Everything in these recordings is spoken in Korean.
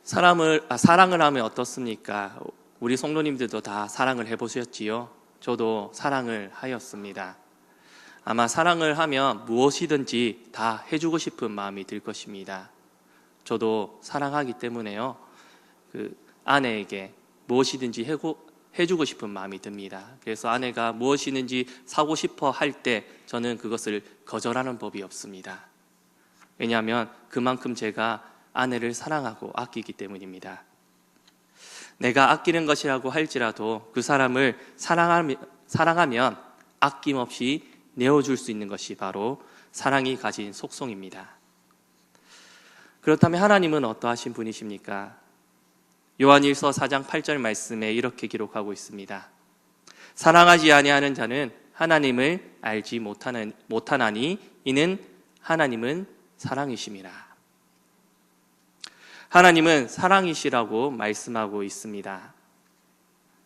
사랑을 하면 어떻습니까? 우리 성도님들도 다 사랑을 해보셨지요? 저도 사랑을 하였습니다. 아마 사랑을 하면 무엇이든지 다 해주고 싶은 마음이 들 것입니다. 저도 사랑하기 때문에요, 아내에게 무엇이든지 해주고 싶은 마음이 듭니다. 그래서 아내가 무엇이든지 사고 싶어 할 때 저는 그것을 거절하는 법이 없습니다. 왜냐하면 그만큼 제가 아내를 사랑하고 아끼기 때문입니다. 내가 아끼는 것이라고 할지라도 그 사람을 사랑하면 아낌없이 내어줄 수 있는 것이 바로 사랑이 가진 속성입니다. 그렇다면 하나님은 어떠하신 분이십니까? 요한일서 4장 8절 말씀에 이렇게 기록하고 있습니다. 사랑하지 아니하는 자는 하나님을 알지 못하나니 이는 하나님은 사랑이심이라. 하나님은 사랑이시라고 말씀하고 있습니다.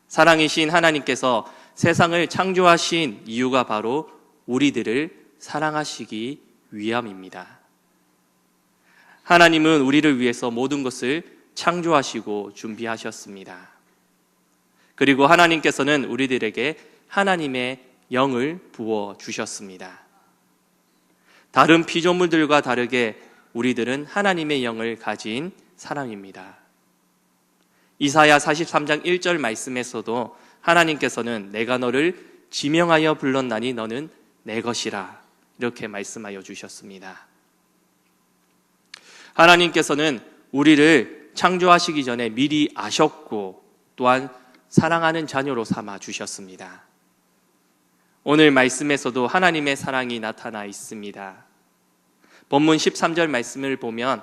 사랑이신 하나님께서 세상을 창조하신 이유가 바로 우리들을 사랑하시기 위함입니다. 하나님은 우리를 위해서 모든 것을 창조하시고 준비하셨습니다. 그리고 하나님께서는 우리들에게 하나님의 영을 부어 주셨습니다. 다른 피조물들과 다르게 우리들은 하나님의 영을 가진 사람입니다. 이사야 43장 1절 말씀에서도 하나님께서는 내가 너를 지명하여 불렀나니 너는 내 것이라 이렇게 말씀하여 주셨습니다. 하나님께서는 우리를 창조하시기 전에 미리 아셨고 또한 사랑하는 자녀로 삼아 주셨습니다. 오늘 말씀에서도 하나님의 사랑이 나타나 있습니다. 본문 13절 말씀을 보면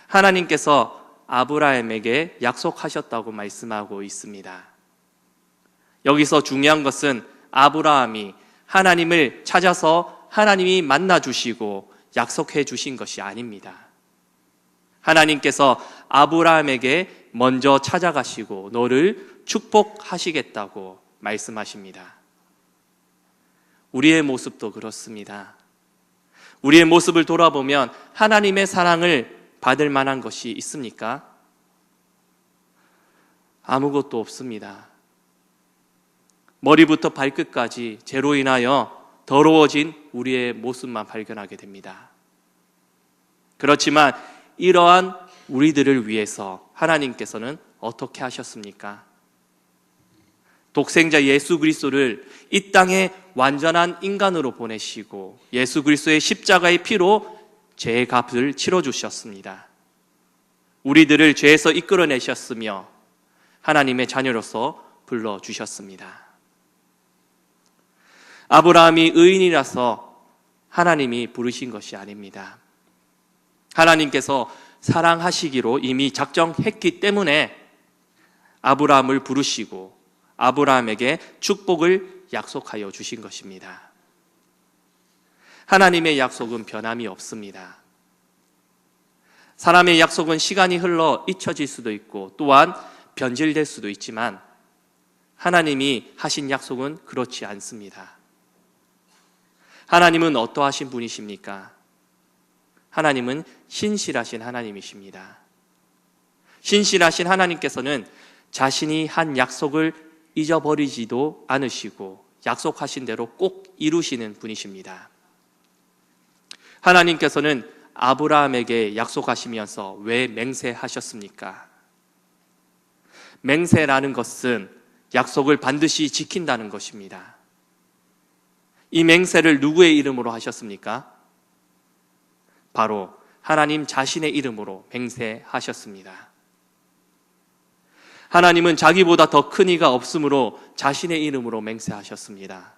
하나님께서 아브라함에게 약속하셨다고 말씀하고 있습니다. 여기서 중요한 것은 아브라함이 하나님을 찾아서 하나님이 만나 주시고 약속해 주신 것이 아닙니다. 하나님께서 아브라함에게 먼저 찾아가시고 너를 축복하시겠다고 말씀하십니다. 우리의 모습도 그렇습니다. 우리의 모습을 돌아보면 하나님의 사랑을 받을 만한 것이 있습니까? 아무것도 없습니다. 머리부터 발끝까지 죄로 인하여 더러워진 우리의 모습만 발견하게 됩니다. 그렇지만 이러한 우리들을 위해서 하나님께서는 어떻게 하셨습니까? 독생자 예수 그리스도를 이 땅에 완전한 인간으로 보내시고 예수 그리스도의 십자가의 피로 죄의 값을 치러주셨습니다. 우리들을 죄에서 이끌어내셨으며 하나님의 자녀로서 불러주셨습니다. 아브라함이 의인이라서 하나님이 부르신 것이 아닙니다. 하나님께서 사랑하시기로 이미 작정했기 때문에 아브라함을 부르시고 아브라함에게 축복을 약속하여 주신 것입니다. 하나님의 약속은 변함이 없습니다. 사람의 약속은 시간이 흘러 잊혀질 수도 있고 또한 변질될 수도 있지만 하나님이 하신 약속은 그렇지 않습니다. 하나님은 어떠하신 분이십니까? 하나님은 신실하신 하나님이십니다. 신실하신 하나님께서는 자신이 한 약속을 잊어버리지도 않으시고 약속하신 대로 꼭 이루시는 분이십니다. 하나님께서는 아브라함에게 약속하시면서 왜 맹세하셨습니까? 맹세라는 것은 약속을 반드시 지킨다는 것입니다. 이 맹세를 누구의 이름으로 하셨습니까? 바로 하나님 자신의 이름으로 맹세하셨습니다. 하나님은 자기보다 더 큰 이가 없으므로 자신의 이름으로 맹세하셨습니다.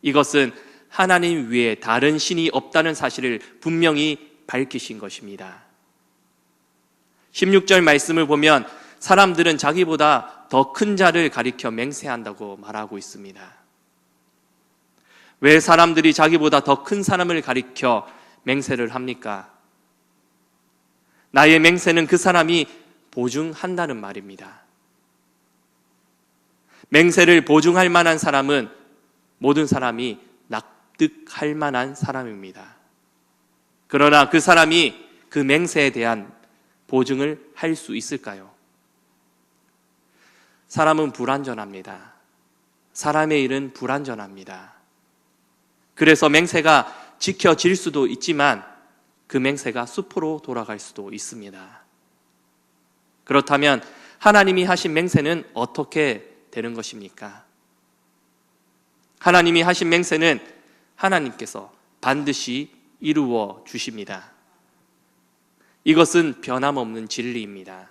이것은 하나님 외에 다른 신이 없다는 사실을 분명히 밝히신 것입니다. 16절 말씀을 보면 사람들은 자기보다 더 큰 자를 가리켜 맹세한다고 말하고 있습니다. 왜 사람들이 자기보다 더 큰 사람을 가리켜 맹세를 합니까? 나의 맹세는 그 사람이 보증한다는 말입니다. 맹세를 보증할 만한 사람은 모든 사람이 납득할 만한 사람입니다. 그러나 그 사람이 그 맹세에 대한 보증을 할 수 있을까요? 사람은 불완전합니다. 사람의 일은 불완전합니다. 그래서 맹세가 지켜질 수도 있지만 그 맹세가 수포로 돌아갈 수도 있습니다. 그렇다면 하나님이 하신 맹세는 어떻게 되는 것입니까? 하나님이 하신 맹세는 하나님께서 반드시 이루어 주십니다. 이것은 변함없는 진리입니다.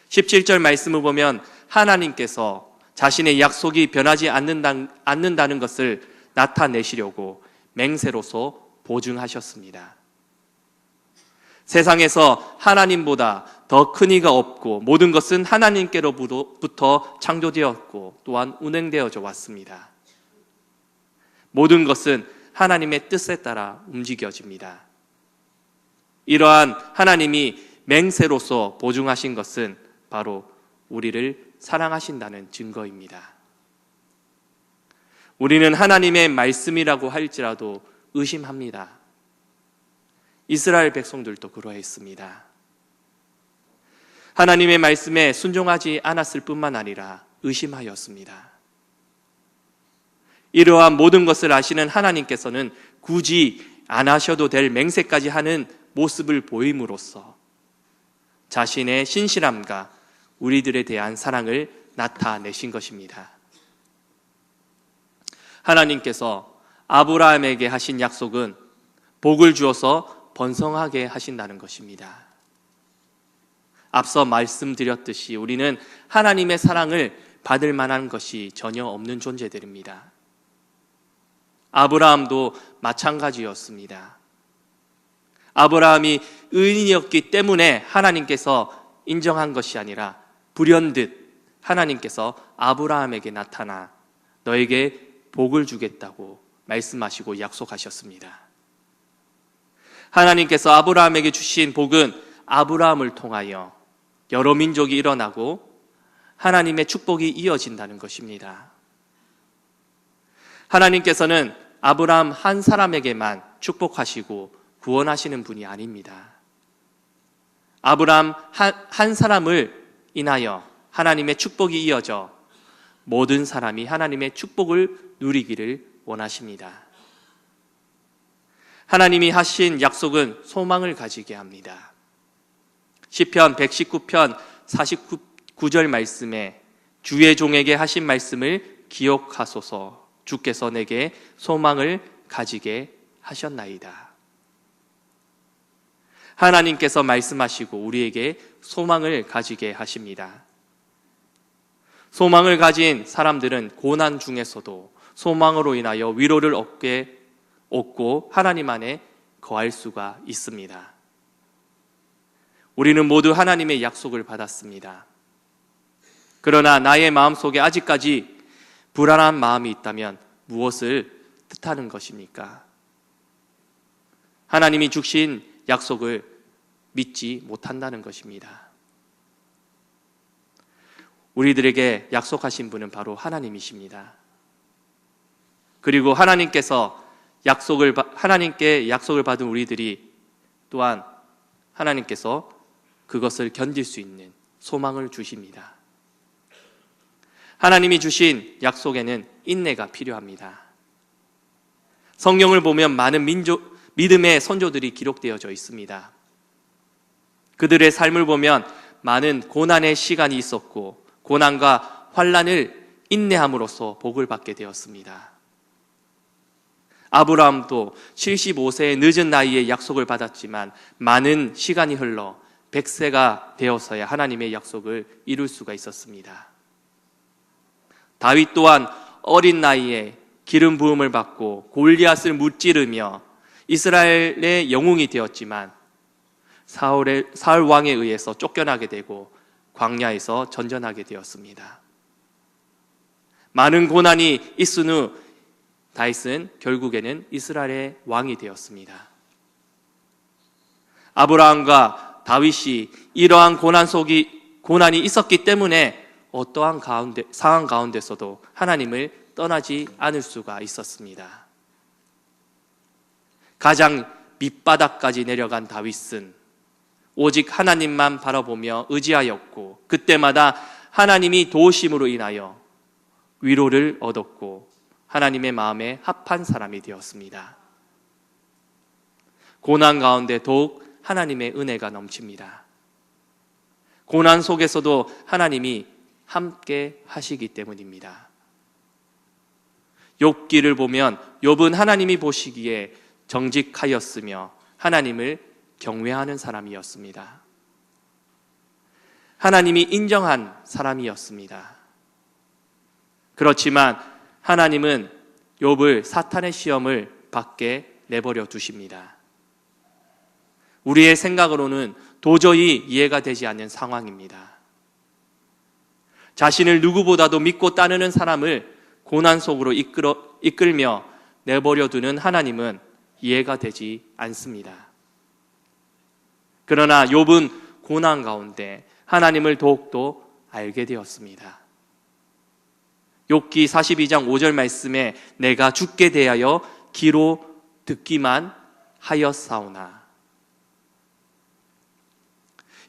17절 말씀을 보면 하나님께서 자신의 약속이 변하지 않는다는 것을 나타내시려고 맹세로서 보증하셨습니다. 세상에서 하나님보다 더 큰 이가 없고 모든 것은 하나님께로부터 창조되었고 또한 운행되어져 왔습니다. 모든 것은 하나님의 뜻에 따라 움직여집니다. 이러한 하나님이 맹세로서 보증하신 것은 바로 우리를 사랑하신다는 증거입니다. 우리는 하나님의 말씀이라고 할지라도 의심합니다. 이스라엘 백성들도 그러했습니다. 하나님의 말씀에 순종하지 않았을 뿐만 아니라 의심하였습니다. 이러한 모든 것을 아시는 하나님께서는 굳이 안 하셔도 될 맹세까지 하는 모습을 보임으로써 자신의 신실함과 우리들에 대한 사랑을 나타내신 것입니다. 하나님께서 아브라함에게 하신 약속은 복을 주어서 번성하게 하신다는 것입니다. 앞서 말씀드렸듯이 우리는 하나님의 사랑을 받을 만한 것이 전혀 없는 존재들입니다. 아브라함도 마찬가지였습니다. 아브라함이 의인이었기 때문에 하나님께서 인정한 것이 아니라 불현듯 하나님께서 아브라함에게 나타나 너에게 복을 주겠다고 말씀하시고 약속하셨습니다. 하나님께서 아브라함에게 주신 복은 아브라함을 통하여 여러 민족이 일어나고 하나님의 축복이 이어진다는 것입니다. 하나님께서는 아브라함 한 사람에게만 축복하시고 구원하시는 분이 아닙니다. 아브라함 한 사람을 인하여 하나님의 축복이 이어져 모든 사람이 하나님의 축복을 누리기를 원하십니다. 하나님이 하신 약속은 소망을 가지게 합니다. 시편 119편 49절 말씀에 주의 종에게 하신 말씀을 기억하소서 주께서 내게 소망을 가지게 하셨나이다. 하나님께서 말씀하시고 우리에게 소망을 가지게 하십니다. 소망을 가진 사람들은 고난 중에서도 소망으로 인하여 위로를 얻고 하나님 안에 거할 수가 있습니다. 우리는 모두 하나님의 약속을 받았습니다. 그러나 나의 마음속에 아직까지 불안한 마음이 있다면 무엇을 뜻하는 것입니까? 하나님이 주신 약속을 믿지 못한다는 것입니다. 우리들에게 약속하신 분은 바로 하나님이십니다. 그리고 하나님께 약속을 받은 우리들이 또한 하나님께서 그것을 견딜 수 있는 소망을 주십니다. 하나님이 주신 약속에는 인내가 필요합니다. 성경을 보면 많은 믿음의 선조들이 기록되어져 있습니다. 그들의 삶을 보면 많은 고난의 시간이 있었고 고난과 환난을 인내함으로써 복을 받게 되었습니다. 아브라함도 75세의 늦은 나이에 약속을 받았지만 많은 시간이 흘러 100세가 되어서야 하나님의 약속을 이룰 수가 있었습니다. 다윗 또한 어린 나이에 기름 부음을 받고 골리앗을 무찌르며 이스라엘의 영웅이 되었지만 사울 왕에 의해서 쫓겨나게 되고 광야에서 전전하게 되었습니다. 많은 고난이 있은 후 다윗은 결국에는 이스라엘의 왕이 되었습니다. 아브라함과 다윗이 이러한 고난이 있었기 때문에 어떠한 상황 가운데서도 하나님을 떠나지 않을 수가 있었습니다. 가장 밑바닥까지 내려간 다윗은 오직 하나님만 바라보며 의지하였고 그때마다 하나님이 도우심으로 인하여 위로를 얻었고 하나님의 마음에 합한 사람이 되었습니다. 고난 가운데 더욱 하나님의 은혜가 넘칩니다. 고난 속에서도 하나님이 함께 하시기 때문입니다. 욥기를 보면 욥은 하나님이 보시기에 정직하였으며 하나님을 경외하는 사람이었습니다. 하나님이 인정한 사람이었습니다. 그렇지만 하나님은 욥을 사탄의 시험을 받게 내버려 두십니다. 우리의 생각으로는 도저히 이해가 되지 않는 상황입니다. 자신을 누구보다도 믿고 따르는 사람을 고난 속으로 이끌며 내버려 두는 하나님은 이해가 되지 않습니다. 그러나 욥은 고난 가운데 하나님을 더욱더 알게 되었습니다. 욥기 42장 5절 말씀에 내가 주께 대하여 귀로 듣기만 하였사오나.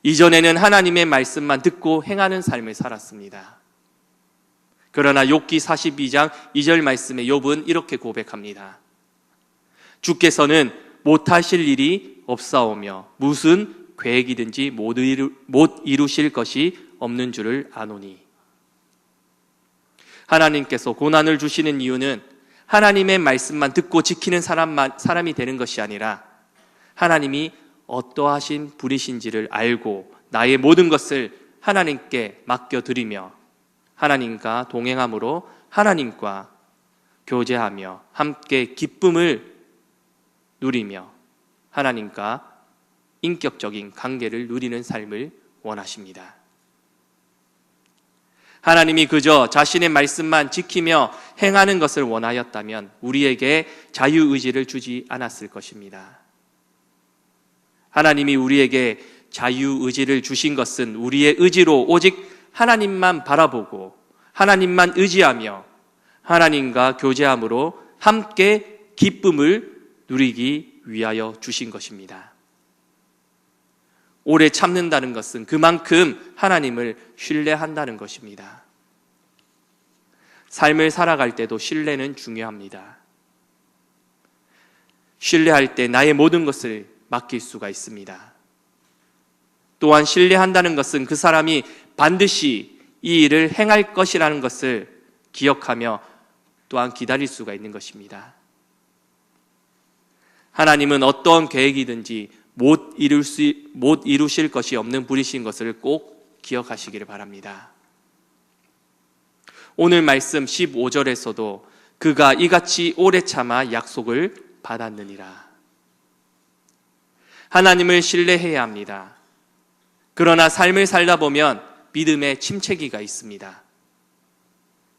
이전에는 하나님의 말씀만 듣고 행하는 삶을 살았습니다. 그러나 욥기 42장 2절 말씀에 욥은 이렇게 고백합니다. 주께서는 못하실 일이 없사오며 무슨 계획이든지 못 이루실 것이 없는 줄을 아노니. 하나님께서 고난을 주시는 이유는 하나님의 말씀만 듣고 지키는 사람이 되는 것이 아니라 하나님이 어떠하신 분이신지를 알고 나의 모든 것을 하나님께 맡겨드리며 하나님과 동행함으로 하나님과 교제하며 함께 기쁨을 누리며 하나님과 인격적인 관계를 누리는 삶을 원하십니다. 하나님이 그저 자신의 말씀만 지키며 행하는 것을 원하였다면 우리에게 자유의지를 주지 않았을 것입니다. 하나님이 우리에게 자유의지를 주신 것은 우리의 의지로 오직 하나님만 바라보고 하나님만 의지하며 하나님과 교제함으로 함께 기쁨을 누리기 위하여 주신 것입니다. 오래 참는다는 것은 그만큼 하나님을 신뢰한다는 것입니다. 삶을 살아갈 때도 신뢰는 중요합니다. 신뢰할 때 나의 모든 것을 맡길 수가 있습니다. 또한 신뢰한다는 것은 그 사람이 반드시 이 일을 행할 것이라는 것을 기억하며 또한 기다릴 수가 있는 것입니다. 하나님은 어떤 계획이든지 못 이루실 것이 없는 분이신 것을 꼭 기억하시기를 바랍니다. 오늘 말씀 15절에서도 그가 이같이 오래 참아 약속을 받았느니라. 하나님을 신뢰해야 합니다. 그러나 삶을 살다 보면 믿음의 침체기가 있습니다.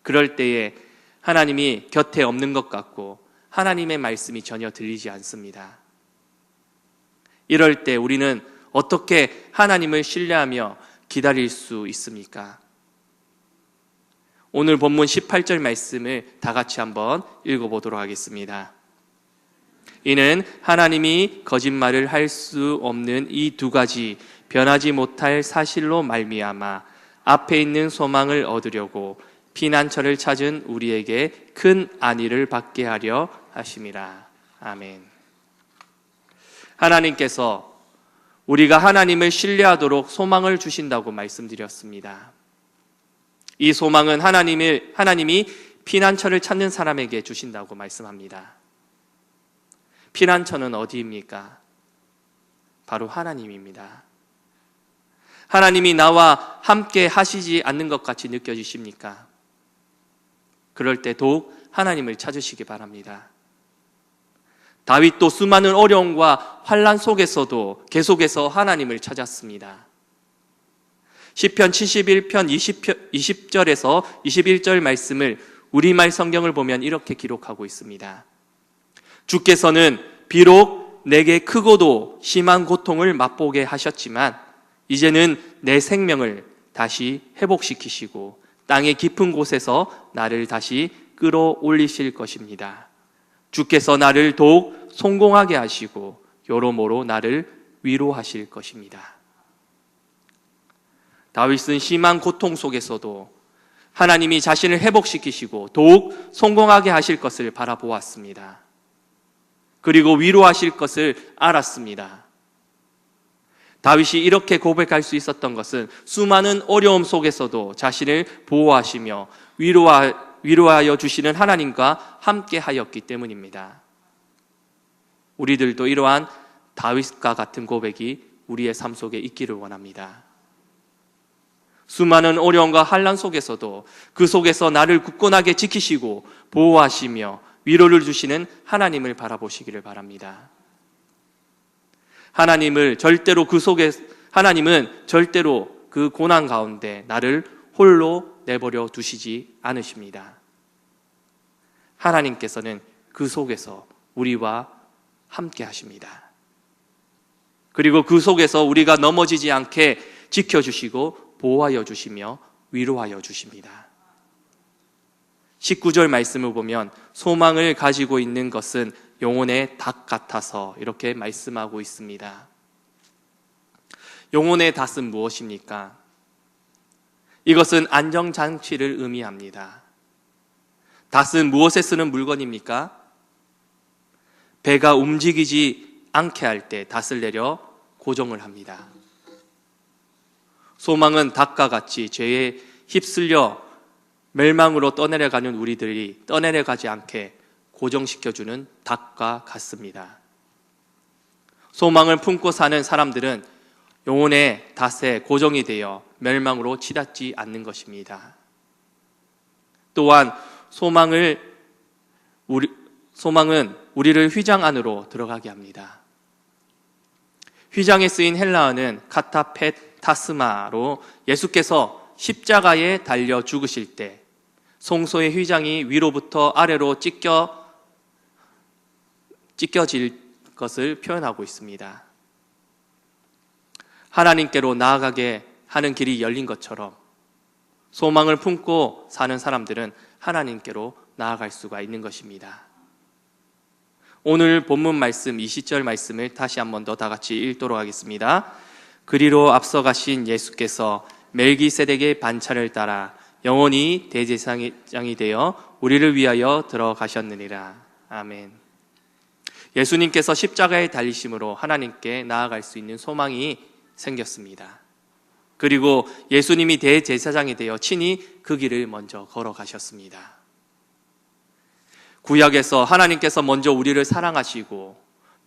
그럴 때에 하나님이 곁에 없는 것 같고 하나님의 말씀이 전혀 들리지 않습니다. 이럴 때 우리는 어떻게 하나님을 신뢰하며 기다릴 수 있습니까? 오늘 본문 18절 말씀을 다 같이 한번 읽어보도록 하겠습니다. 이는 하나님이 거짓말을 할 수 없는 이 두 가지 변하지 못할 사실로 말미암아 앞에 있는 소망을 얻으려고 피난처를 찾은 우리에게 큰 안위를 받게 하려 하심이라. 아멘. 하나님께서 우리가 하나님을 신뢰하도록 소망을 주신다고 말씀드렸습니다. 이 소망은 하나님이 피난처를 찾는 사람에게 주신다고 말씀합니다. 피난처는 어디입니까? 바로 하나님입니다. 하나님이 나와 함께 하시지 않는 것 같이 느껴지십니까? 그럴 때 더욱 하나님을 찾으시기 바랍니다. 다윗도 수많은 어려움과 환난 속에서도 계속해서 하나님을 찾았습니다. 시편 71편 20절에서 21절 말씀을 우리말 성경을 보면 이렇게 기록하고 있습니다. 주께서는 비록 내게 크고도 심한 고통을 맛보게 하셨지만 이제는 내 생명을 다시 회복시키시고 땅의 깊은 곳에서 나를 다시 끌어올리실 것입니다. 주께서 나를 더욱 성공하게 하시고 여러모로 나를 위로하실 것입니다. 다윗은 심한 고통 속에서도 하나님이 자신을 회복시키시고 더욱 성공하게 하실 것을 바라보았습니다. 그리고 위로하실 것을 알았습니다. 다윗이 이렇게 고백할 수 있었던 것은 수많은 어려움 속에서도 자신을 보호하시며 위로하여 주시는 하나님과 함께 하였기 때문입니다. 우리들도 이러한 다윗과 같은 고백이 우리의 삶 속에 있기를 원합니다. 수많은 어려움과 환난 속에서도 그 속에서 나를 굳건하게 지키시고 보호하시며 위로를 주시는 하나님을 바라보시기를 바랍니다. 하나님은 절대로 그 고난 가운데 나를 홀로 내버려 두시지 않으십니다. 하나님께서는 그 속에서 우리와 함께 하십니다. 그리고 그 속에서 우리가 넘어지지 않게 지켜주시고 보호하여 주시며 위로하여 주십니다. 19절 말씀을 보면 소망을 가지고 있는 것은 영혼의 닭 같아서 이렇게 말씀하고 있습니다. 영혼의 닭은 무엇입니까? 이것은 안정장치를 의미합니다. 닭은 무엇에 쓰는 물건입니까? 배가 움직이지 않게 할 때 닷을 내려 고정을 합니다. 소망은 닭과 같이 죄에 휩쓸려 멸망으로 떠내려가는 우리들이 떠내려가지 않게 고정시켜주는 닭과 같습니다. 소망을 품고 사는 사람들은 영혼의 닷에 고정이 되어 멸망으로 치닫지 않는 것입니다. 또한 소망은 우리를 휘장 안으로 들어가게 합니다. 휘장에 쓰인 헬라어는 카타페타스마로 예수께서 십자가에 달려 죽으실 때 성소의 휘장이 위로부터 아래로 찢겨질 것을 표현하고 있습니다. 하나님께로 나아가게 하는 길이 열린 것처럼 소망을 품고 사는 사람들은 하나님께로 나아갈 수가 있는 것입니다. 오늘 본문 말씀 20절 말씀을 다시 한 번 더 다 같이 읽도록 하겠습니다. 그리로 앞서가신 예수께서 멜기세덱의 반차를 따라 영원히 대제사장이 되어 우리를 위하여 들어가셨느니라. 아멘. 예수님께서 십자가에 달리심으로 하나님께 나아갈 수 있는 소망이 생겼습니다. 그리고 예수님이 대제사장이 되어 친히 그 길을 먼저 걸어가셨습니다. 구약에서 하나님께서 먼저 우리를 사랑하시고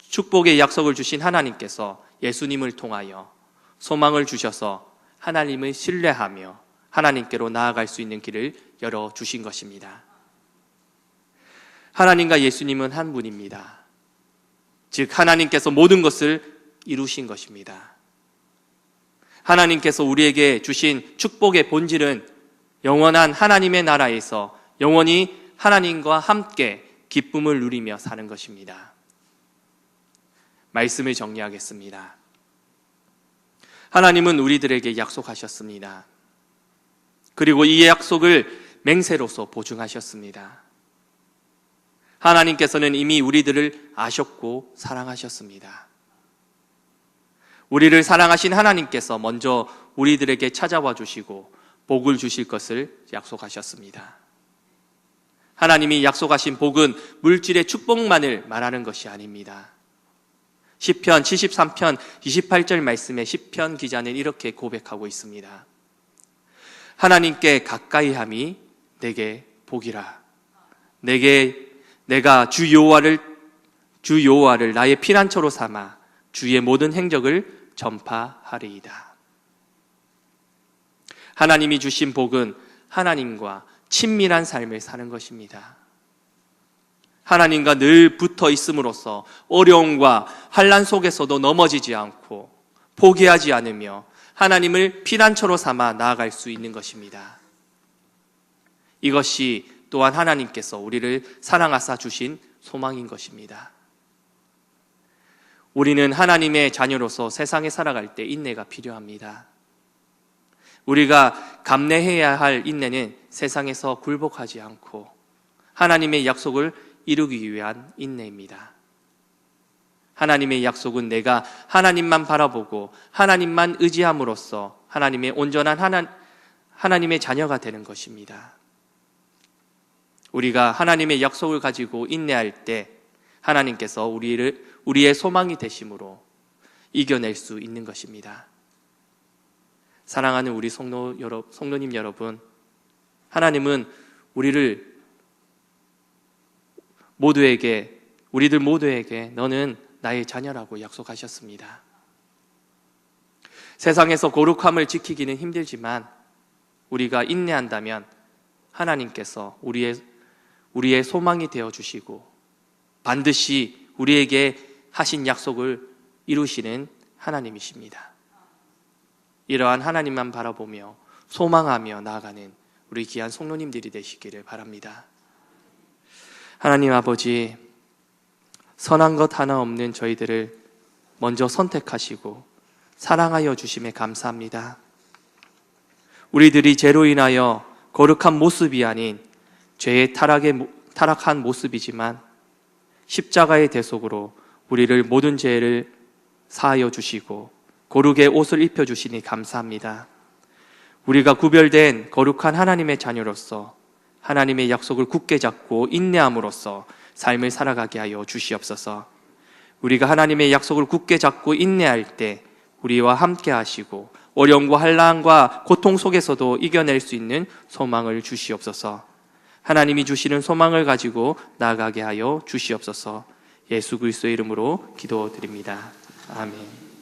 축복의 약속을 주신 하나님께서 예수님을 통하여 소망을 주셔서 하나님을 신뢰하며 하나님께로 나아갈 수 있는 길을 열어주신 것입니다. 하나님과 예수님은 한 분입니다. 즉 하나님께서 모든 것을 이루신 것입니다. 하나님께서 우리에게 주신 축복의 본질은 영원한 하나님의 나라에서 영원히 하나님과 함께 기쁨을 누리며 사는 것입니다. 말씀을 정리하겠습니다. 하나님은 우리들에게 약속하셨습니다. 그리고 이 약속을 맹세로서 보증하셨습니다. 하나님께서는 이미 우리들을 아셨고 사랑하셨습니다. 우리를 사랑하신 하나님께서 먼저 우리들에게 찾아와 주시고 복을 주실 것을 약속하셨습니다. 하나님이 약속하신 복은 물질의 축복만을 말하는 것이 아닙니다. 시편 73편 28절 말씀에 시편 기자는 이렇게 고백하고 있습니다. 하나님께 가까이함이 내게 복이라. 내가 주 여호와를 나의 피난처로 삼아 주의 모든 행적을 전파하리이다. 하나님이 주신 복은 하나님과 친밀한 삶을 사는 것입니다. 하나님과 늘 붙어 있음으로써 어려움과 환난 속에서도 넘어지지 않고 포기하지 않으며 하나님을 피난처로 삼아 나아갈 수 있는 것입니다. 이것이 또한 하나님께서 우리를 사랑하사 주신 소망인 것입니다. 우리는 하나님의 자녀로서 세상에 살아갈 때 인내가 필요합니다. 우리가 감내해야 할 인내는 세상에서 굴복하지 않고 하나님의 약속을 이루기 위한 인내입니다. 하나님의 약속은 내가 하나님만 바라보고 하나님만 의지함으로써 하나님의 온전한 하나님의 자녀가 되는 것입니다. 우리가 하나님의 약속을 가지고 인내할 때 하나님께서 우리의 소망이 되심으로 이겨낼 수 있는 것입니다. 사랑하는 우리 성도님 여러분, 하나님은 우리들 모두에게 너는 나의 자녀라고 약속하셨습니다. 세상에서 거룩함을 지키기는 힘들지만 우리가 인내한다면 하나님께서 우리의 소망이 되어주시고 반드시 우리에게 하신 약속을 이루시는 하나님이십니다. 이러한 하나님만 바라보며 소망하며 나아가는 우리 귀한 성도님들이 되시기를 바랍니다. 하나님 아버지, 선한 것 하나 없는 저희들을 먼저 선택하시고 사랑하여 주심에 감사합니다. 우리들이 죄로 인하여 거룩한 모습이 아닌 죄의 타락한 모습이지만 십자가의 대속으로 우리를 모든 죄를 사하여 주시고 거룩의 옷을 입혀주시니 감사합니다. 우리가 구별된 거룩한 하나님의 자녀로서 하나님의 약속을 굳게 잡고 인내함으로써 삶을 살아가게 하여 주시옵소서. 우리가 하나님의 약속을 굳게 잡고 인내할 때 우리와 함께 하시고 어려움과 환난과 고통 속에서도 이겨낼 수 있는 소망을 주시옵소서. 하나님이 주시는 소망을 가지고 나아가게 하여 주시옵소서. 예수 그리스도의 이름으로 기도드립니다. 아멘.